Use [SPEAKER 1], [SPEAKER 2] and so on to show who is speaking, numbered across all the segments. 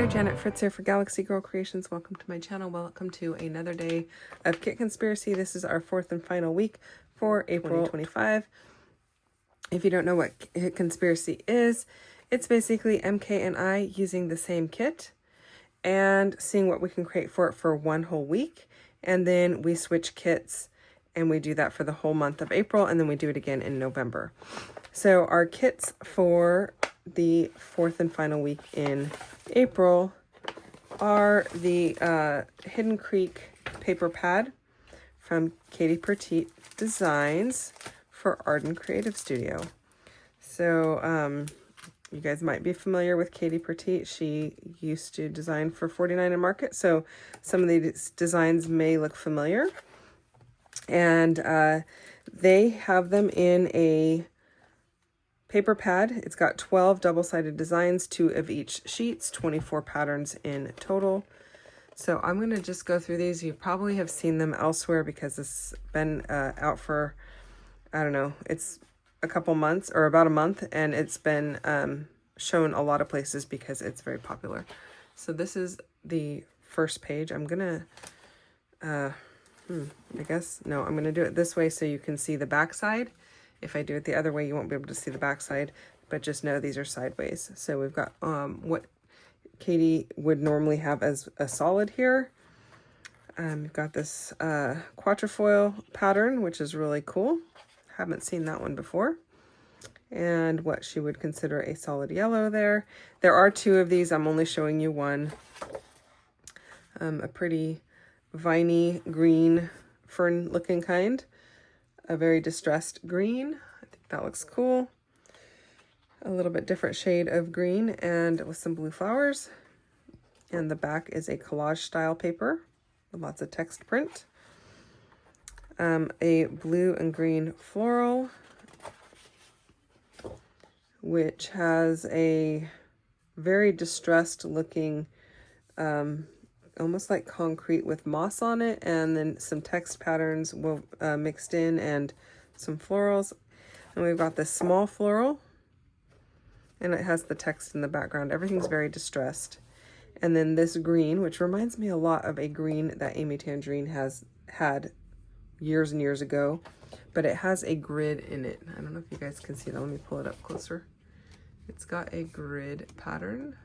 [SPEAKER 1] there, Janet Fritz here for Galaxy Girl Creations. Welcome to my channel. Welcome to another day of Kit Conspiracy. This is our fourth and final week for April 2025. If you don't know what Kit Conspiracy is, it's basically MK and I using the same kit and seeing what we can create for it for one whole week. And then we switch kits and we do that for the whole month of April, and then we do it again in November. So our kits for the fourth and final week in April are the Hidden Creek paper pad from Katie Petite Designs for Arden Creative Studio. So you guys might be familiar with Katie Petite. She used to design for 49 and Market, so some of these designs may look familiar. And they have them in a paper pad. It's got 12 double-sided designs, 2 of each sheets, 24 patterns in total. So I'm going to just go through these. You probably have seen them elsewhere because it's been out for, I don't know, it's a couple months or about a month, and it's been shown a lot of places because it's very popular. So this is the first page. I'm going to, I guess, no, I'm going to do it this way so you can see the back side. If I do it the other way, you won't be able to see the back side, but just know these are sideways. So we've got what Katie would normally have as a solid here. We've got this quatrefoil pattern, which is really cool. Haven't seen that one before. And what she would consider a solid yellow there. There are 2 of these. I'm only showing you one. A pretty viney green fern looking kind. A very distressed green. I think that looks cool. A little bit different shade of green and with some blue flowers. And the back is a collage style paper with lots of text print. A blue and green floral, which has a very distressed looking, almost like concrete with moss on it, and then some text patterns mixed in and some florals. And we've got this small floral, and it has the text in the background. Everything's very distressed. And then this green, which reminds me a lot of a green that Amy Tangerine has had years and years ago, but it has a grid in it. I don't know if you guys can see that. Let me pull it up closer. It's got a grid pattern,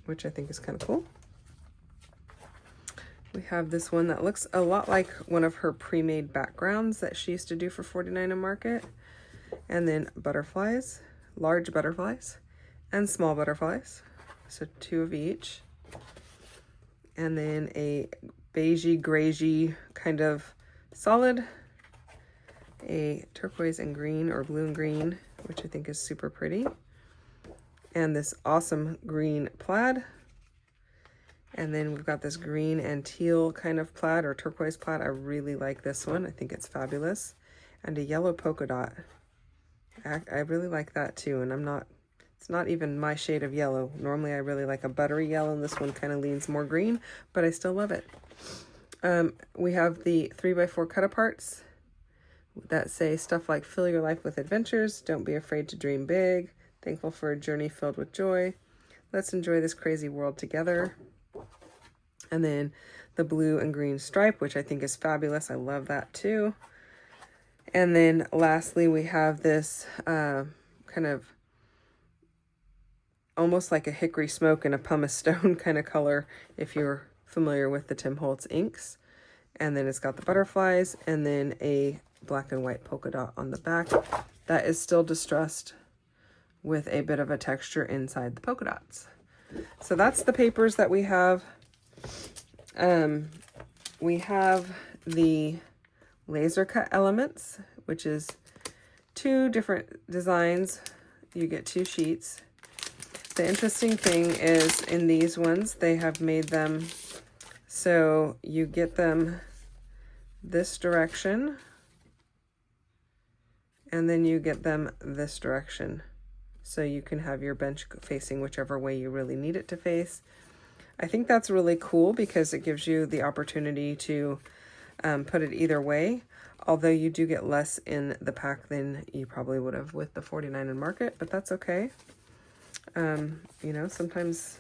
[SPEAKER 1] which I think is kind of cool. We have this one that looks a lot like one of her pre-made backgrounds that she used to do for 49 and Market. And then butterflies, large butterflies and small butterflies. So 2 of each. And then a beigey, grayy kind of solid. A turquoise and green, or blue and green, which I think is super pretty. And this awesome green plaid. And then we've got this green and teal kind of plaid, or turquoise plaid. I really like this one. I think it's fabulous. And a yellow polka dot. I really like that too. And it's not even my shade of yellow. Normally I really like a buttery yellow, and this one kind of leans more green, but I still love it. We have the 3x4 cut-aparts that say stuff like, fill your life with adventures, don't be afraid to dream big, thankful for a journey filled with joy, let's enjoy this crazy world together. And then the blue and green stripe, which I think is fabulous. I love that too. And then lastly, we have this kind of almost like a hickory smoke and a pumice stone kind of color, if you're familiar with the Tim Holtz inks. And then it's got the butterflies and then a black and white polka dot on the back that is still distressed with a bit of a texture inside the polka dots. So that's the papers that we have. We have the laser cut elements, which is 2 different designs. You get 2 sheets. The interesting thing is in these ones, they have made them so you get them this direction, and then you get them this direction. So you can have your bench facing whichever way you really need it to face. I think that's really cool because it gives you the opportunity to put it either way, although you do get less in the pack than you probably would have with the 49 and Market, but that's okay. You know, sometimes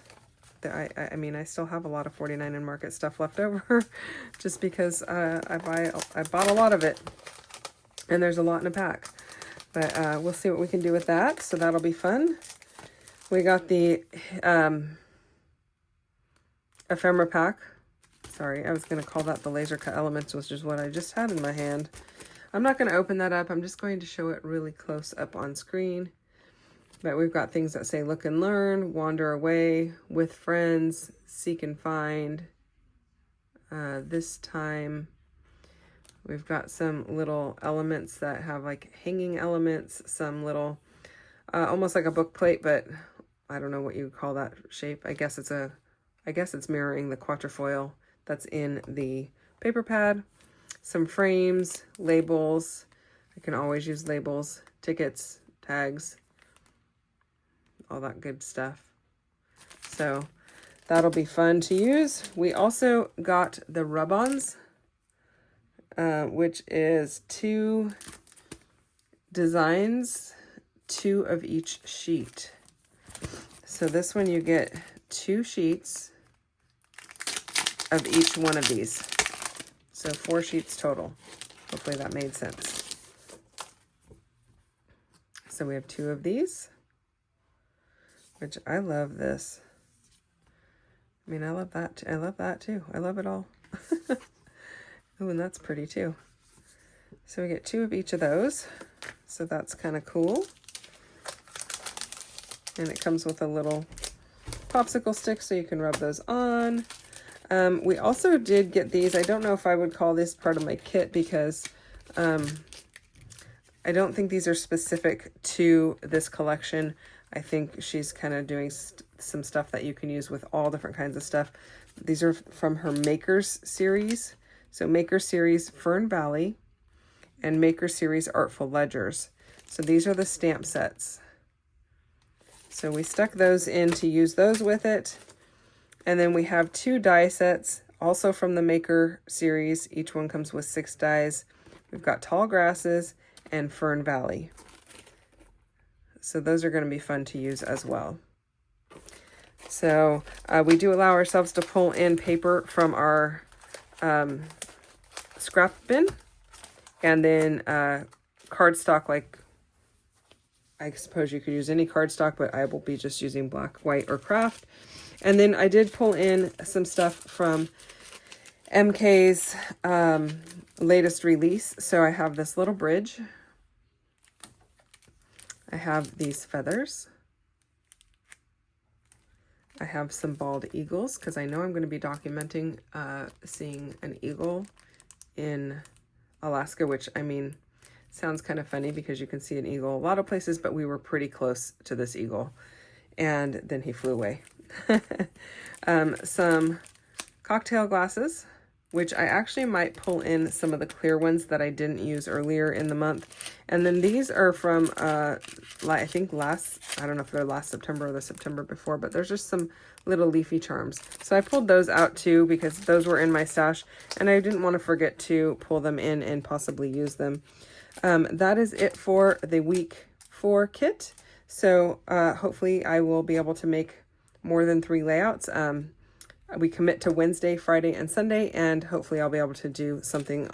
[SPEAKER 1] I mean, I still have a lot of 49 and Market stuff left over just because I bought a lot of it, and there's a lot in a pack. But we'll see what we can do with that, so that'll be fun. We got the ephemera pack. Sorry, I was going to call that the laser cut elements, which is what I just had in my hand. I'm not going to open that up. I'm just going to show it really close up on screen. But we've got things that say look and learn, wander away, with friends, seek and find. This time we've got some little elements that have like hanging elements, some little, almost like a book plate, but I don't know what you would call that shape. I guess it's mirroring the quatrefoil that's in the paper pad. Some frames, labels. I can always use labels, tickets, tags, all that good stuff. So that'll be fun to use. We also got the rub-ons, which is 2 designs, 2 of each sheet. So this one you get 2 sheets of each one of these. So 4 sheets total. Hopefully that made sense. So we have 2 of these, which I love this. I mean, I love that. I love that too. I love it all. Oh, and that's pretty too. So we get 2 of each of those. So that's kind of cool. And it comes with a little popsicle stick so you can rub those on. We also did get these. I don't know if I would call this part of my kit because I don't think these are specific to this collection. I think she's kind of doing some stuff that you can use with all different kinds of stuff. These are from her Makers series. So Maker series Fern Valley and Maker series Artful Ledgers. So these are the stamp sets. So we stuck those in to use those with it. And then we have 2 die sets, also from the Maker series. Each one comes with 6 dies. We've got Tall Grasses and Fern Valley. So those are going to be fun to use as well. So we do allow ourselves to pull in paper from our scrap bin, and then cardstock, like I suppose you could use any cardstock, but I will be just using black, white, or craft. And then I did pull in some stuff from MK's latest release. So I have this little bridge. I have these feathers. I have some bald eagles because I know I'm going to be documenting seeing an eagle in Alaska, which, I mean, sounds kind of funny because you can see an eagle a lot of places, but we were pretty close to this eagle. And then he flew away. Some cocktail glasses, which I actually might pull in some of the clear ones that I didn't use earlier in the month. And then these are from, I think I don't know if they're last September or the September before, but there's just some little leafy charms. So I pulled those out too because those were in my stash and I didn't want to forget to pull them in and possibly use them. That is it for the week 4 kit. So hopefully I will be able to make more than 3 layouts. We commit to Wednesday, Friday, and Sunday, and hopefully I'll be able to do something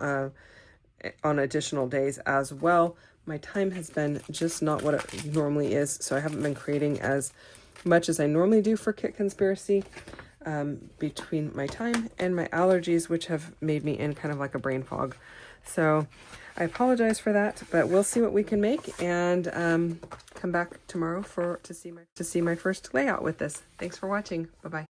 [SPEAKER 1] on additional days as well. My time has been just not what it normally is, so I haven't been creating as much as I normally do for Kit Conspiracy between my time and my allergies, which have made me in kind of like a brain fog. So I apologize for that, but we'll see what we can make and come back tomorrow to see my first layout with this. Thanks for watching. Bye-bye.